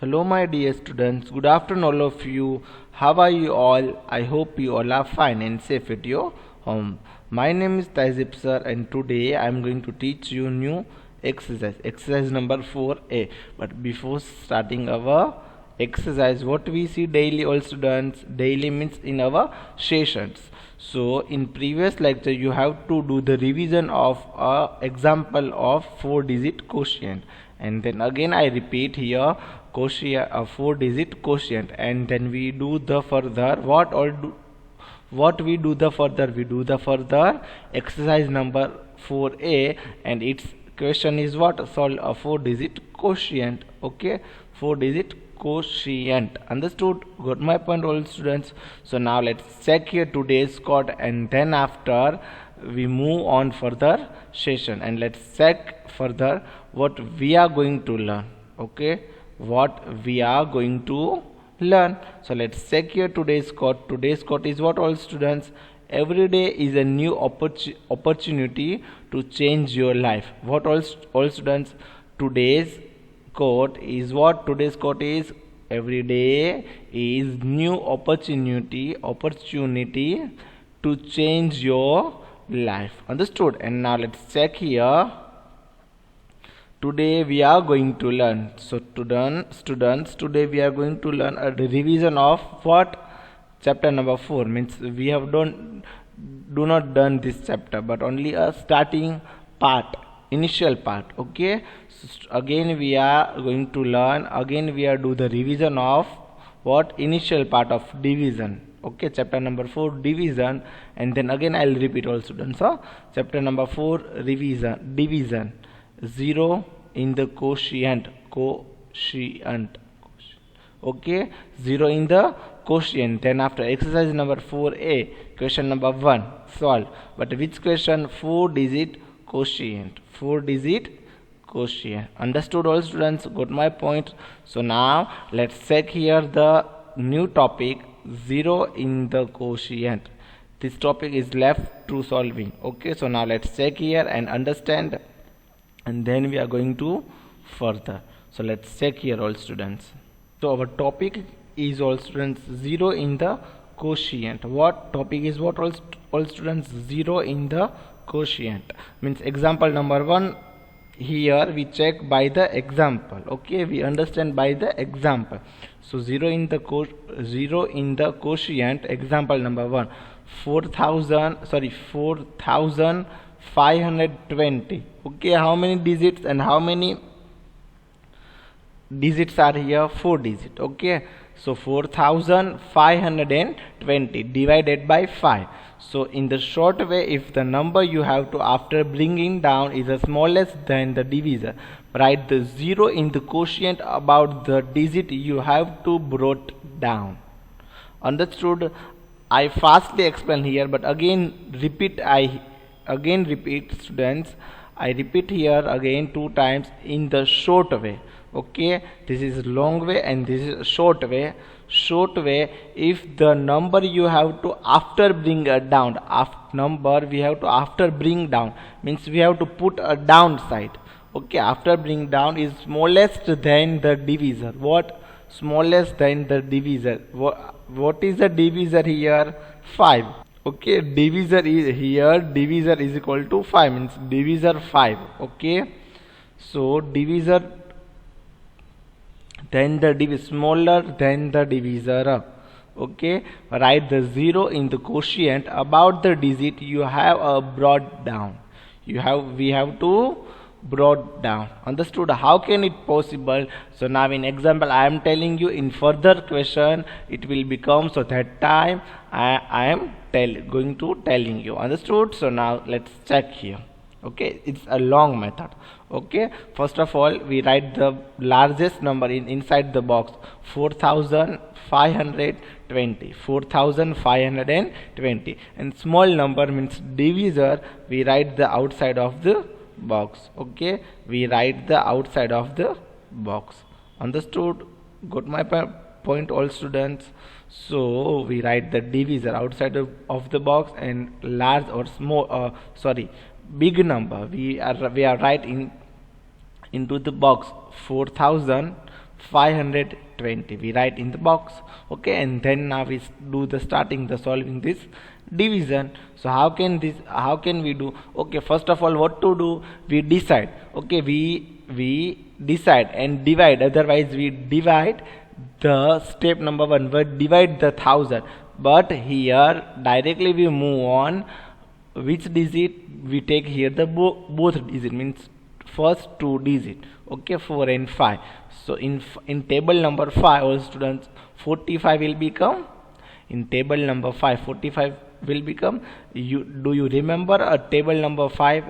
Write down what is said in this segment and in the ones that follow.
Hello, my dear students. Good afternoon, all of you. How are you all? I hope you all are fine and safe at your home. My name is Taizip sir, and today I am going to teach you new exercise number 4A. But before starting our exercise, what we see daily, all students, daily means in our sessions. So in previous lecture you have to do the revision of a example of 4-digit quotient, and then again I repeat here quotient, a 4-digit quotient, and then we do the further we do the further exercise number 4A, and its question is what? Solve a 4-digit quotient. Okay, 4-digit quotient. Understood? Got my point, all students? So now let's check here today's code, and then after we move on further session, and let's check further what we are going to learn. Okay, what we are going to learn. So let's check here today's code. Today's code is what, all students? Every day is a new opportunity to change your life. What, all students? Today's quote is what? Today's quote is every day is new opportunity to change your life. Understood? And now let's check here. Today we are going to learn. So students, today we are going to learn a revision of what? Chapter number 4. Means we have do not done this chapter, but only a starting part, initial part. Okay, so again we are going to learn, again we are do the revision of what? Initial part of division. Okay, chapter number 4 division, and then again I'll repeat, all students. Chapter number 4 revision, division. 0 in the quotient. Okay, 0 in the quotient. Then after exercise number 4A, question number 1, solve. But which question? 4-digit quotient. 4-digit quotient. Understood, all students? Got my point? So now let's check here the new topic, 0 in the quotient. This topic is left to solving. Okay, so now let's check here and understand, and then we are going to further. So let's check here, all students. So our topic is, all students, 0 in the quotient. What topic is what, all students? 0 in the quotient means example number 1. Here we check by the example. Okay, we understand by the example. So 0 in the quotient, example number 1, 4520. Okay, how many digits and how many digits are here? 4 digits. Okay, so 4520 divided by 5. So in the short way, if the number you have to after bringing down is the smallest than the divisor, write the 0 in the quotient about the digit you have to brought down. Understood? I fastly explain here, but again repeat, students. I repeat here again 2 times in the short way. Okay, this is long way and this is short way. Short way, if the number you have to after bring down, we have to after bring down means we have to put a down side. Okay, after bring down is smallest than the divisor. What? Smallest than the divisor. What is the divisor here? 5. Okay, divisor is here, divisor is equal to 5 means divisor 5. Okay, so divisor, then the divisor smaller than the divisor. Okay, write the 0 in the quotient about the digit you have brought down. We have to brought down. Understood? How can it possible? So now in example I am telling you, in further question it will become, so that time I am going to telling you. Understood? So now let's check here. Okay, it's a long method. Okay, first of all we write the largest number inside the box, 4520, and small number means divisor, we write the outside of the box. Okay, we write the outside of the box. Understood? Got my point, all students? So we write the divisor outside of the box, and large or small big number we are writing into the box, 4520 520. We write in the box. Okay, and then now we do the solving this division. So how can we do? Okay, first of all, what to do? We decide. Okay, we decide and divide. Otherwise we divide the step number 1, we divide the 1000, but here directly we move on. Which digit we take here? The both digit, means first 2 digit. Okay, 4 and 5. So in table number 5, all students, 45 will become, in table number 5 45 will become, do you remember a table number 5?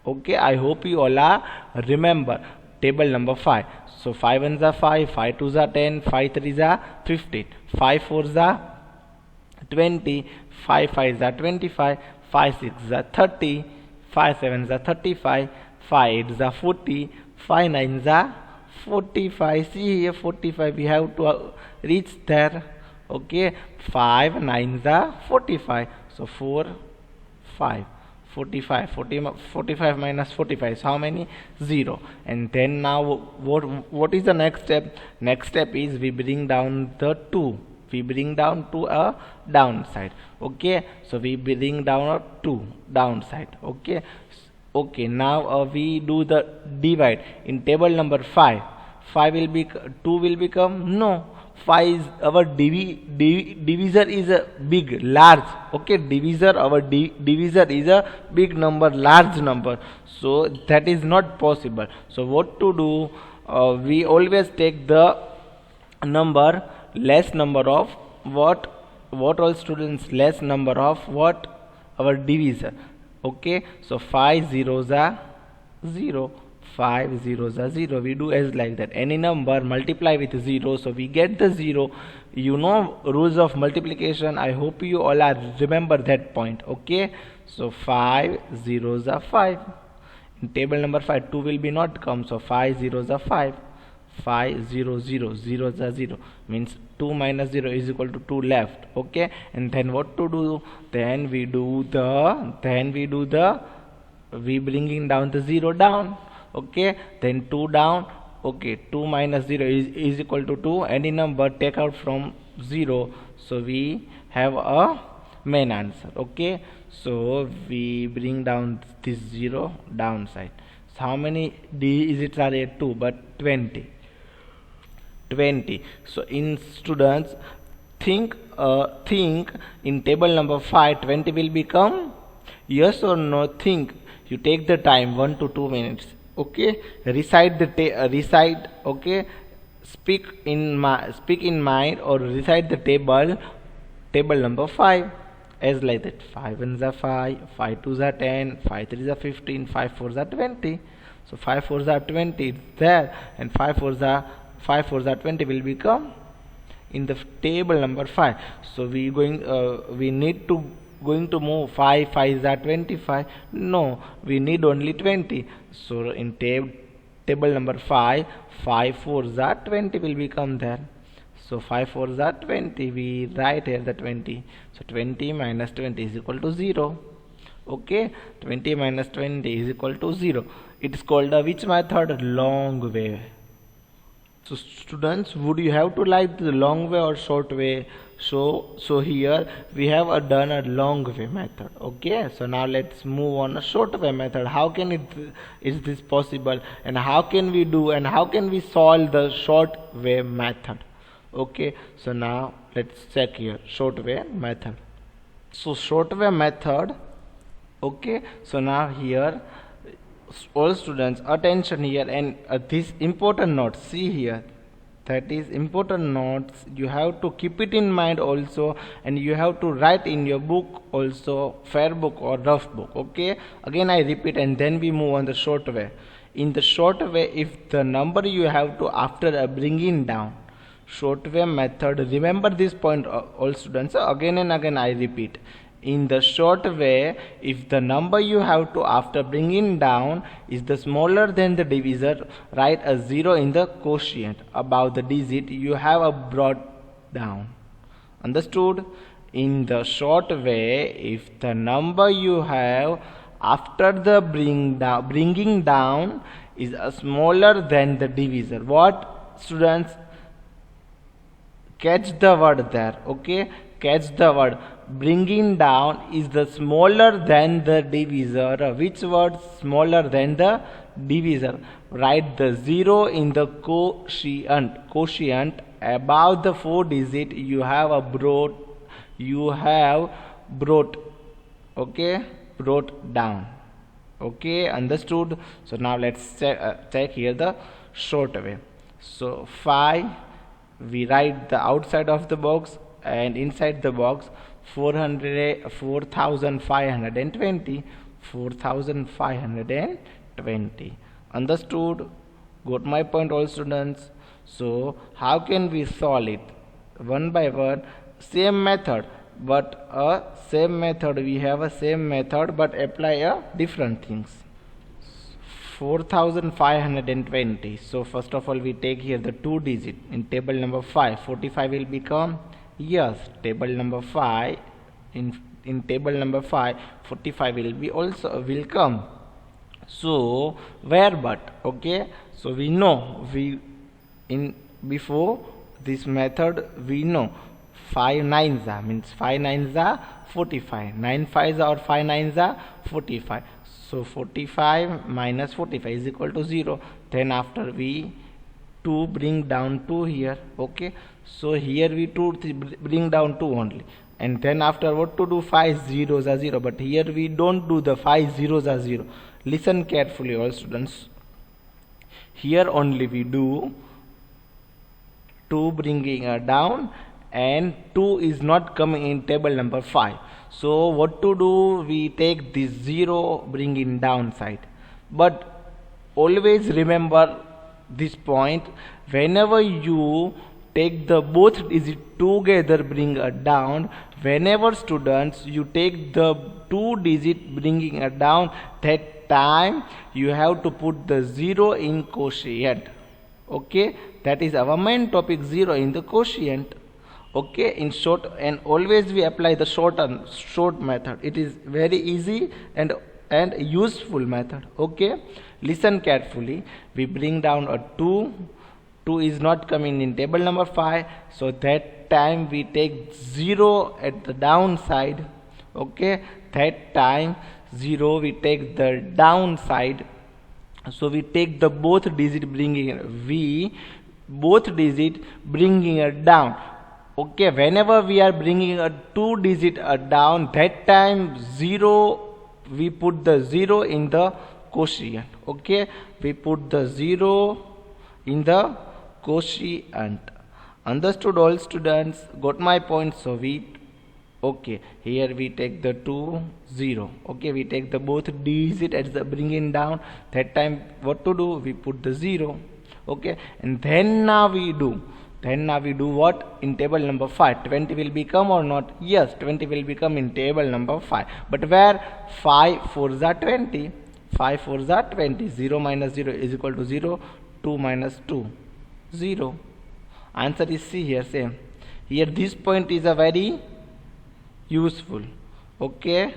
Okay, I hope you all are remember table number 5. So 5 1s are 5, 5 2s are 10, 5 3s are 15, 5 4s are 20, 5 5s are 25, 5 6s are 30, 5 7s are 35, 5 8s are 40, 5 9s are 45. See here, 45 we have to reach there. Okay, 5 9s are 45. So 4 5 45, 45 minus 45 is how many? 0. And then now what is the next step? Next step is we bring down the 2. We bring down to a downside. Okay, so we bring down a 2 downside. Okay, okay, now we do the divide. In table number 5, 5 will be 2 will become, no, 5 is our divisor is a big, large. Okay, our divisor is a big number, large number, so that is not possible. So what to do? We always take the number, less number of what all students, less number of what? Our divisor. Okay, so 5 zeros are 0, 5 zeros are 0. We do as like that. Any number multiply with 0, so we get the 0. You know rules of multiplication. I hope you all are remember that point. Okay, so 5 zeros are 5. In table number 5, 2 will be not come, so 5 zeros are 5. 5 0 0, zeros are 0, means 2 minus 0 is equal to 2 left. Okay, and then what to do? Then we bringing down the 0 down. Okay, then 2 down. Okay, 2 minus 0 is equal to 2. Any number take out from 0, so we have a main answer. Okay, so we bring down this 0 downside. So how many digits are there? 2, but 20. So in students, think in table number 5, 20 will become, yes or no? Think. You take the time 1 to 2 minutes. Okay, recite recite. Okay, speak in mind or recite the table number 5 as like that. 5 1s are 5, 5 2s are 10, 5 3s are 15, 5 4s are 20. So 5 4s are 20 there, and 5 4s are 20 will become in the table number 5. So we need to move 5 5s are 25. No, we need only 20. So in table number 5, 5 4s are 20 will become there. So 5 4s are 20. We write here the 20. So 20 minus 20 is equal to 0. Okay, 20 minus 20 is equal to 0. It is called a which method? Long way. So students, would you have to like the long way or short way? So here we have done a long way method. Okay, so now let's move on a short way method. How can is this possible, and how can we do, and how can we solve the short way method? Okay, so now let's check here short way method. So short way method. Okay, so now here all students attention here, and this important note, see here, that is important notes. You have to keep it in mind also, and you have to write in your book also, fair book or rough book. Okay, again I repeat, and then we move on the short way. In the short way, if the number you have to after bringing down, short way method, remember this point all students, again and again I repeat. In the short way, if the number you have to after bringing down is the smaller than the divisor, write a 0 in the quotient above the digit you have brought down. Understood? In the short way, if the number you have after the bringing down is smaller than the divisor, what? students, catch the word there. Okay, catch the word. Bringing down is the smaller than the divisor. Which word smaller than the divisor? Write the 0 in the quotient. Above the 4 digit you have brought okay, brought down. Okay, understood? So now let's check here the short way. So 5, we write the outside of the box, and inside the box 4520. Understood? Got my point, all students? So how can we solve it? One by one, same method, but we have a same method but apply a different things. 4520. So first of all, we take here the 2 digit in table number 5. 45 will become, yes, table number 5. In table number 5, 45 will come. So where but? Okay, so we know, before this method we know 5 nines are, means 5 nines are 45, 9 5s or 5 nines are 45. So 45 minus 45 is equal to 0. Then after we 2 bring down 2 here. Okay, so here we 2 bring down 2 only, and then after what to do? 5 zeros are 0, but here we don't do the 5 zeros are 0. Listen carefully, all students. Here only we do 2 bringing down, and 2 is not coming in table number 5. So what to do? We take this 0 bringing down side. But always remember this point, whenever you take the both digits together bring down, whenever students you take the 2 digit bringing down, that time you have to put the 0 in quotient. Okay, that is our main topic, 0 in the quotient. Okay, in short, and always we apply the short method. It is very easy and useful method. Okay, listen carefully. We bring down a 2 is not coming in table number 5, so that time we take 0 at the downside. Okay, that time 0 we take the downside. So we take the both digit bringing it down. Okay, whenever we are bringing a 2 digit down, that time 0, we put the 0 in the quotient. Okay, we put the 0 in the quotient. Understood, all students? Got my point? So okay, here we take the 2 0. Okay, we take the both digit as the bringing down. That time what to do? We put the 0. Okay, and then now we do what? In table number 5, 20 will become or not? Yes, 20 will become in table number 5. But where? 5 4s are 20. 5 4s are 20. 0 minus 0 is equal to 0. 2 minus 2, 0. Answer is C here, same. Here this point is a very useful. Okay,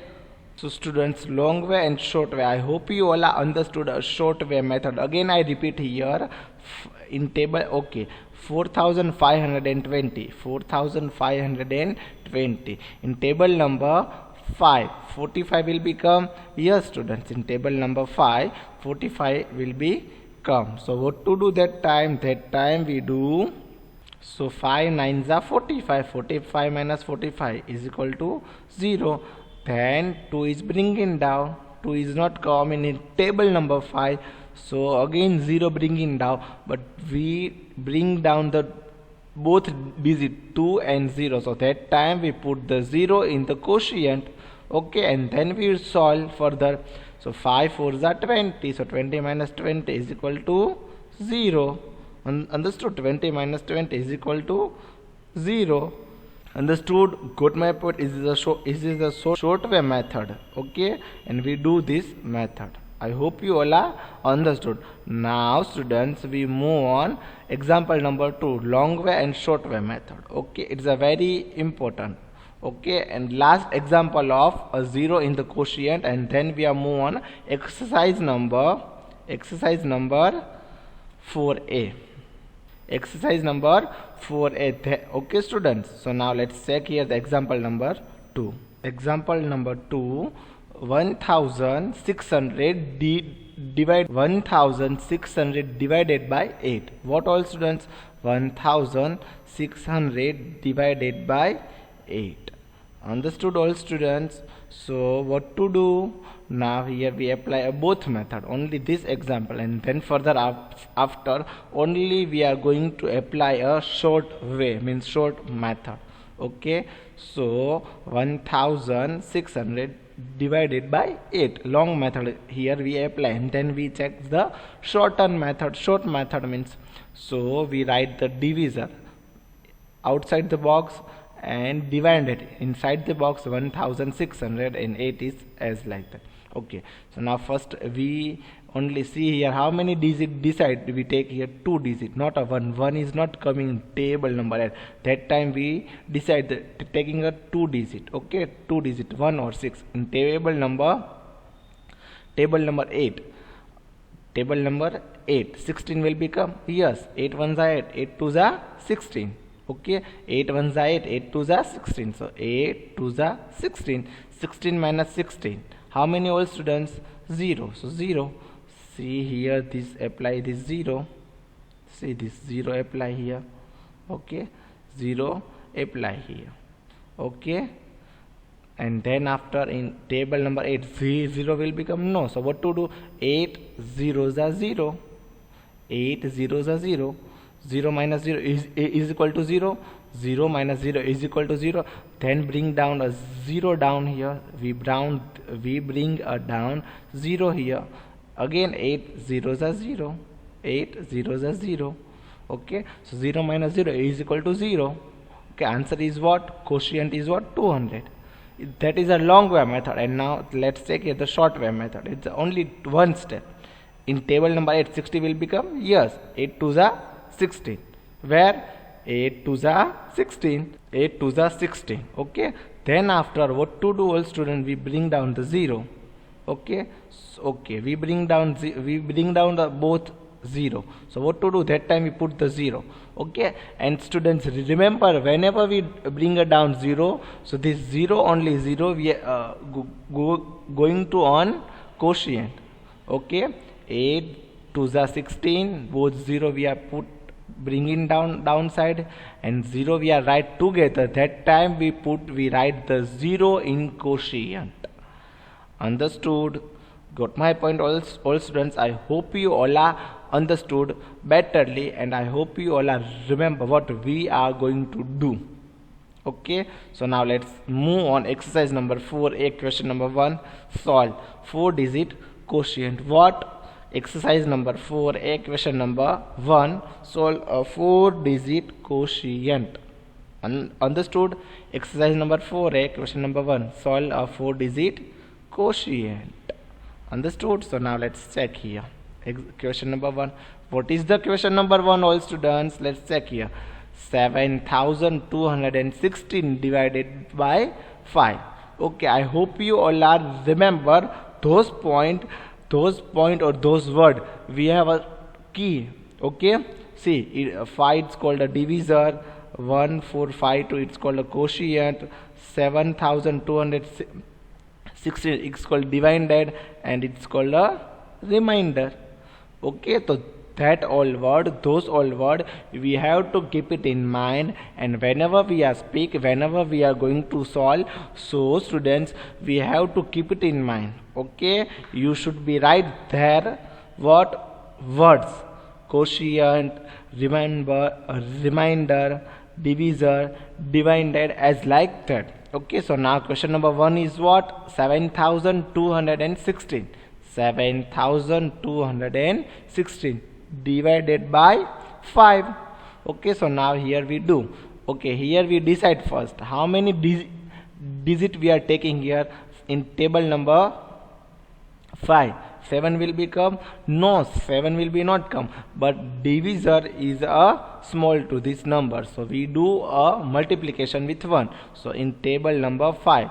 so students, long way and short way. I hope you all are understood a short way method. Again I repeat here, in table, okay, 4520 in table number 5, 45 will become, yes students, in table number 5 45 will be come. So what to do that time? That time we do, so 5 9s are 45. 45 minus 45 is equal to 0. Then 2 is bringing down. 2 is not coming in table number 5. So again 0 bringing down. But we bring down the both digit 2 and 0. So that time we put the 0 in the quotient. Okay, and then we will solve further. So 5 4s are 20. So 20 minus 20 is equal to 0. Understood? 20 minus 20 is equal to 0. Understood? Got my point? This is a short way method. Okay, and we do this method. I hope you all are understood. Now students, we move on example number 2, long way and short way method. Okay, it's a very important. Okay, and last example of a 0 in the quotient, and then we are move on exercise number 4a. exercise number 4a. Okay students, so now let's check here the example number 2. Example number 2, 1600 divided by 8. What all students? 1600 divided by 8. Understood all students? So what to do? Now here we apply a both method, only this example, and then further after only we are going to apply a short way, means short method. Okay, so 1600 divided by 8, long method here we apply, and then we check the shorten method. Short method means, so we write the divisor outside the box and divide it inside the box. 1608 is as like that. Okay, so now first we only see here how many digit decide. We take here 2 digit, not a 1 is not coming in table number. At that time we decide that taking a 2 digit. Okay, 2 digit 1 or 6 in table number 8. Table number 8, 16 will become, yes, 8 1s are 8, 8 2s are 16. Okay, 8 1s are 8, 8 2s are 16. So 8 2s are 16. 16 minus 16. How many all students? 0. So 0. See here, this apply this 0. See this 0 apply here. Okay, 0 apply here. Okay, and then after in table number 8, 0 will become no. So what to do? 8 zeros are 0. 8 zeros are 0. 0 minus 0 is equal to 0. 0 minus 0 is equal to 0. Then bring down a 0 down here. We bring a down 0 here. Again 8 zeros are 0. 8 zeros are 0. Okay, so 0 minus 0 is equal to 0. Okay, answer is what? Quotient is what? 200. That is a long way method. And now let's take here the short way method. It's only one step. In table number 8, 60 will become, yes, 8 2s are 16. Where 8 2s are 16. 8 2s are 16. Okay, then after what to do all student? We bring down the 0. Okay, so, okay, we bring down the both 0. So what to do? That time we put the 0. Okay, and students remember, whenever we bring it down 0, so this 0 only 0 we are going to on quotient. Okay, 8 2s are 16, both 0 we are bringing downside, and 0 we are write together. That time we write the 0 in quotient. Understood? Got my point all students? I hope you all are understood betterly, and I hope you all are remember what we are going to do. Okay, so now let's move on. Exercise number 4a, question number 1, solve 4-digit quotient. What? Exercise number 4a, question number 1, solve a 4-digit quotient. Understood? Exercise number 4a, question number 1, solve a 4-digit quotient. Understood? So now let's check here. Question number 1. What is the question number 1 all students? Let's check here. 7216 divided by 5. Okay, I hope you all are remember those point or those word. We have a key. Okay, see 5 it's called a divisor, 1452 it's called a quotient, 7216 it's called divided, and it's called a remainder. Okay, so that all word, those all word, we have to keep it in mind, and whenever we are whenever we are going to solve, so students we have to keep it in mind. Okay, you should be right there what words: quotient, remainder, divisor, divided, as like that. Okay, so now question number 1 is what? 7216. 7216 divided by 5. Okay, so now here we do. Okay, here we decide first how many digit we are taking here in table number 5. 7 will become, no, 7 will be not come, but divisor is a small to this number, so we do a multiplication with 1. So in table number 5,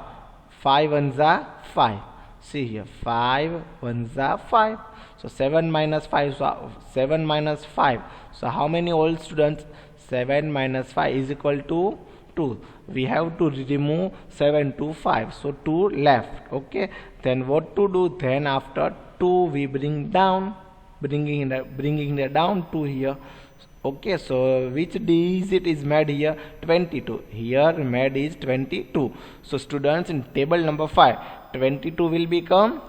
5 ones are 5. See here, 5 ones are 5. So 7 minus 5, so 7 minus 5. So how many old students? 7 minus 5 is equal to 2. We have to remove 7 to 5. So 2 left. Okay. Then what to do? Then after 2 we bring down, bringing it down to here. Okay, so which digit is made here? 22. Here made is 22. So students, in table number 5, 22 will become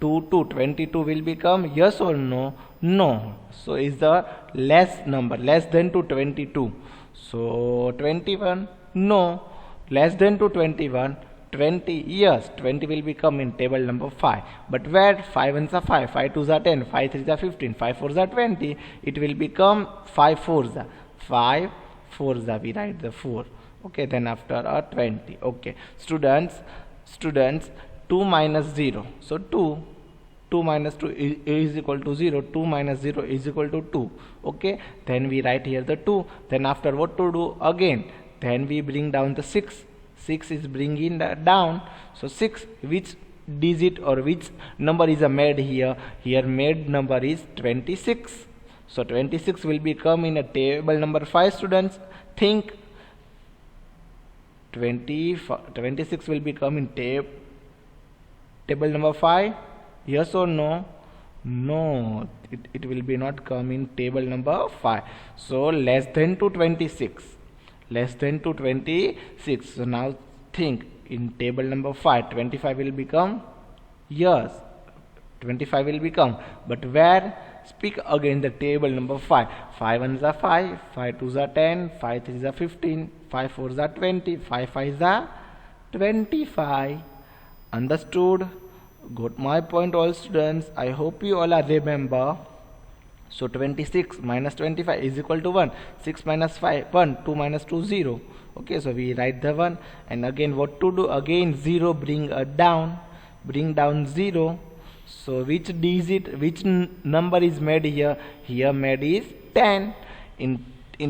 2 to 22 will become yes or no? No. So is the less number, less than to 22. So 21, no. Less than to 21, 20, yes, 20 will become in table number 5. But where 5 ones are 5, 5 twos are 10, 5 threes are 15, 5 fours are 20, it will become 5 fours are 5 fours are, we write the 4. Okay, then after 20. Okay, students, 2 minus 0. So 2 minus 2 is equal to 0. 2 minus 0 is equal to 2. Okay, then we write here the 2. Then after what to do? Again, then we bring down the 6. 6 is bringing down. So 6, which digit or which number is made here? Here made number is 26. So 26 will become in a table number 5, students. Think 26 will become in table number 5. Yes or no? No, it will be not come in table number 5. So less than to 26. Less than to 26. So now think, in table number 5, 25 will become, yes, 25 will become, but where? Speak again the table number 5. 5 ones are 5, 5 twos are 10, 5 threes are 15, 5 fours are 20, 5 fives are 25. Understood? Got my point, all students? I hope you all are remember. So 26 minus 25 is equal to 1. 6 minus 5, 1. 2 minus 2, 0. Okay, so we write the 1. And again, what to do? Again, 0 bring down. Bring down 0. So which digit, which number is made here? Here made is 10. In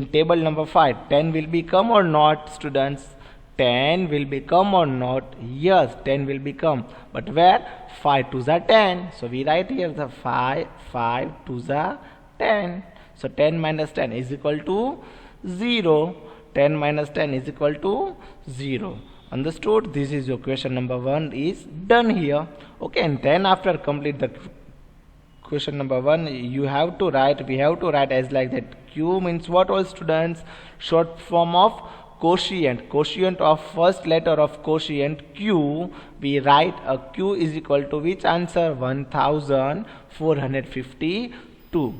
table number 5, 10 will become or not, students? 10 will become or not? Yes, 10 will become. But where? 5 twos are 10. So we write here the 5 twos are 10. So 10 minus 10 is equal to 0. 10 minus 10 is equal to 0. Understood? This is your question number 1 is done here. Okay, and then after complete the question number 1, we have to write as like that. Q means what, all students? Short form of quotient. Quotient of first letter of quotient Q. We write a Q is equal to which answer? 1452.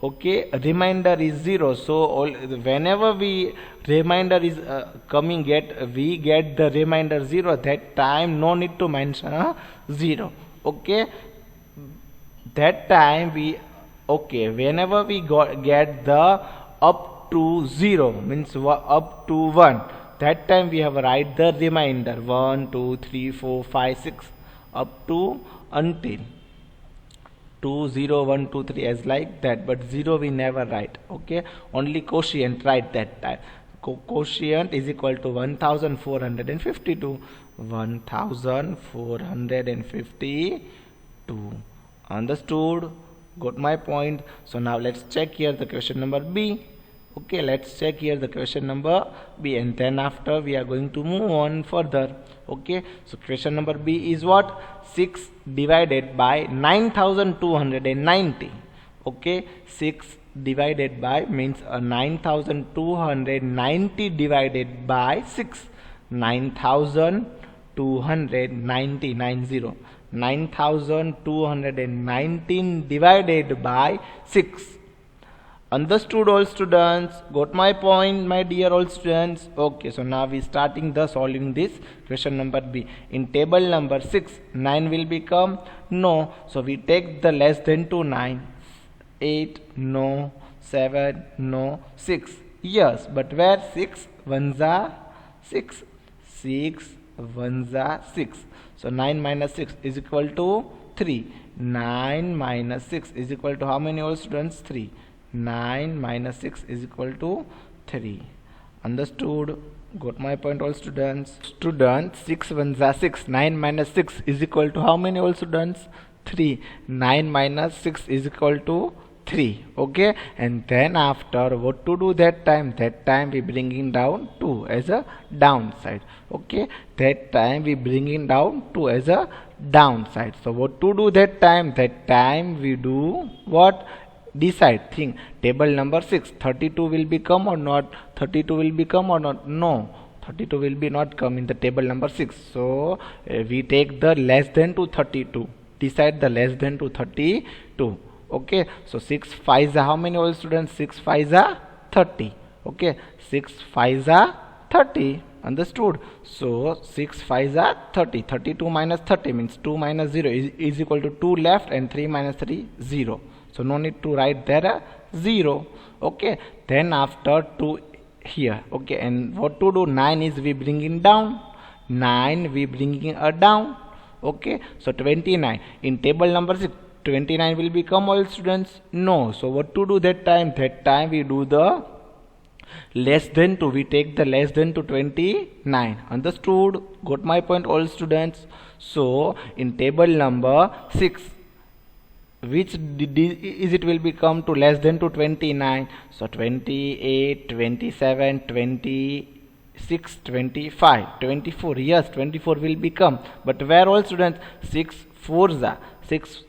Okay, remainder is 0. So whenever we remainder is we get the remainder 0, that time no need to mention 0. Okay, that time whenever we get the up to 0 means up to 1, that time we have write the remainder 1 2 3 4 5 6 up to until 2 0 1 2 3 as like that, but 0 we never write. Okay, only quotient write that time. Quotient is equal to 1452. 1452. Understood? Got my point? So now let's check here the question number B. Okay, let's check here the question number B, and then after we are going to move on further. Okay, so question number B is what? 6 divided by 9290. Okay, 6 divided by means 9290 divided by 6. 9290 9219 divided by 6. Understood, all students? Got my point, my dear all students? Okay, so now we starting the solving this question number B. In table number 6, 9 will become no. So we take the less than to 9. 8 no. 7 no. 6 yes, but where? 6 ones are 6. 6 ones are 6. So 9 minus 6 is equal to 3. 9 minus 6 is equal to how many, all students? 3. 9 minus 6 is equal to 3. Understood? Got my point, all students? Students, 6 ones are 6. 9 minus 6 is equal to how many, all students? 3. 9 minus 6 is equal to 3. Okay, and then after what to do that time? That time we bringing down 2 as a downside. Okay, that time we bringing down 2 as a downside. So what to do that time? That time we do what? Decide. Think. Table number 6, 32 will become or not? 32 will become or not? No, 32 will be not come in the table number 6. So we take the less than to 32. Decide the less than to 32. Okay, so 6 5s are how many, all students? 6 5s are 30. Okay, 6 5s are 30. Understood? So 6 5s are 30. 32 minus 30 means 2 minus 0 is equal to 2 left, and 3 minus 3 0. So no need to write there 0. Okay, then after 2 here. Okay, and what to do? 9 is we bringing down. 9 we bringing a down. Okay, so 29 in table number 6. 29 will become, all students? No. So what to do that time? That time we do the less than to. We take the less than to 29. Understood? Got my point, all students? So in table number 6, which is it will become to less than to 29? So 28, 27, 26, 25, 24. Yes, 24 will become. But where, all students? 6 4s are 6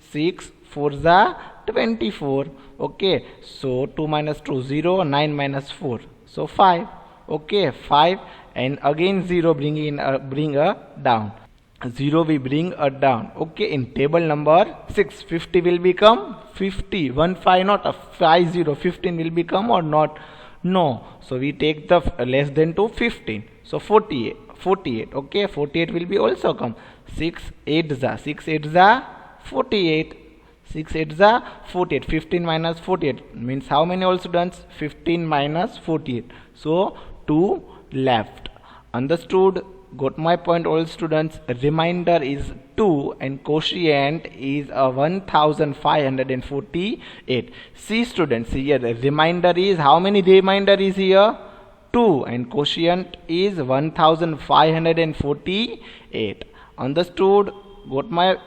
4s are 24. Okay, so 2 minus 2 0, 9 minus 4, so 5. Okay, 5, and again 0 bring a down. 0 we bring a down. Okay, in table number 6, 50 will become 50. 1 5, not a 5 0. 15 will become or not? No. So we take the less than to 15. So 48. Okay, 48 will be also come. 6 8s are 48. 6 8s are 48. 15 minus 48 means how many, all students? 15 minus 48. So 2 left. Understood? Got my point, all students? Remainder is 2 and quotient is 1548. See students, here the remainder is how many? Remainder is here 2 and quotient is 1548. Understood? Got my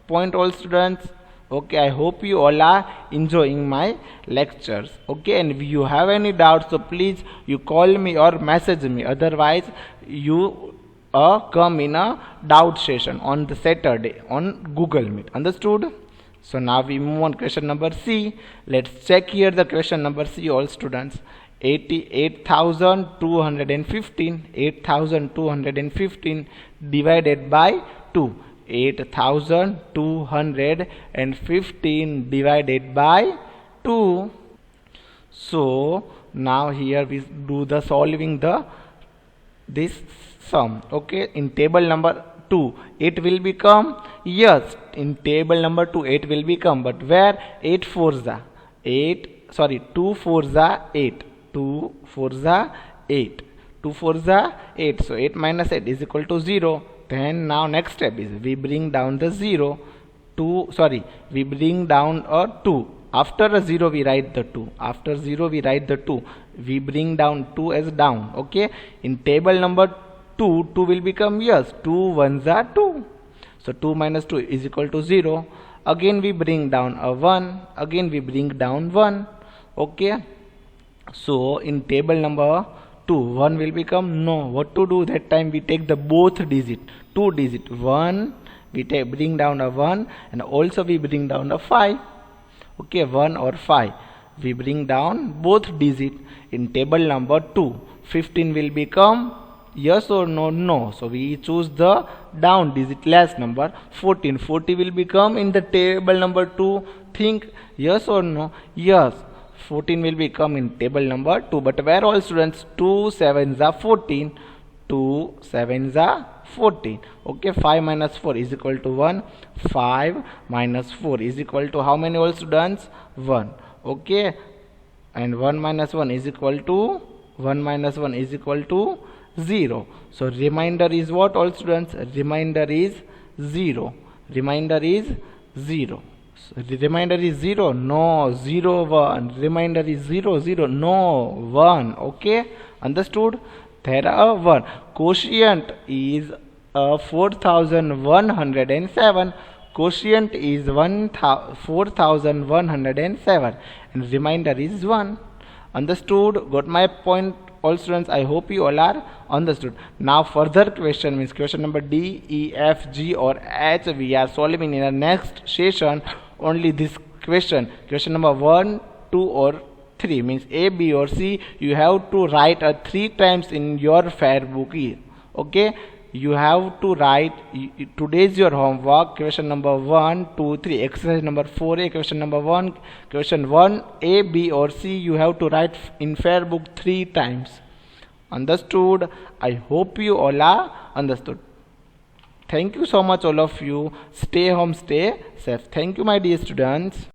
point, all students? Okay, I hope you all are enjoying my lectures. Okay, and if you have any doubts, so please you call me or message me. Otherwise you come in a doubt session on the Saturday on Google Meet. Understood? So now we move on question number C. Let's check here the question number C, all students. 8,215 divided by 2. 8,215 divided by 2. So now here we do the solving this sum. Okay, in table number 2 it will become, yes, in table number 2 8 will become, but where? 8 4s are 8, sorry, 2 4s are 8. 2 4s are 8. 2 4s are 8. So 8 minus 8 is equal to 0. Then now next step is we bring down the 0. We bring down a 2. After a 0 we write the 2. After 0 we write the 2. We bring down 2 as down. Okay, in table number 2 will become, yes, 2 1s are 2. So 2 minus 2 is equal to 0. Again we bring down a 1. Again we bring down 1. Okay, so in table number 2 1 will become, no. What to do that time? We take the both digit, 2 digit. 1 we bring down a 1, and also we bring down a 5. Okay, 1 or 5 we bring down both digit. In table number 2 15 will become, yes or no? No. So we choose the down digit, less number. 14 40 will become in the table number 2. Think, yes or no? Yes, 14 will become in table number 2. But where, all students? 2 7s are 14. 2 7s are 14. Okay, 5 minus 4 is equal to 1. 5 minus 4 is equal to how many, all students? 1. Okay, and 1 minus 1 is equal to 0. So remainder is what, all students? Remainder is 0. Remainder is 0. So the remainder is 0. No, 0 1. Remainder is 0 0. No, 1. Okay, understood? There are 1. Quotient is 4107. quotient is 4107 and remainder is 1. Understood? Got my point, all students? I hope you all are understood. Now further question means question number D, E, F, G or H we are solving in the next session. Only this question number 1, 2 or 3 means A, B or C. You have to write 3 times in your fair book. Okay, you have to write. Today's your homework. Question number 1, 2, 3. Exercise number 4A. Question number 1. Question 1 A, B or C. You have to write in fair book 3 times. Understood? I hope you all are understood. Thank you so much all of you. Stay home, stay safe. Thank you my dear students.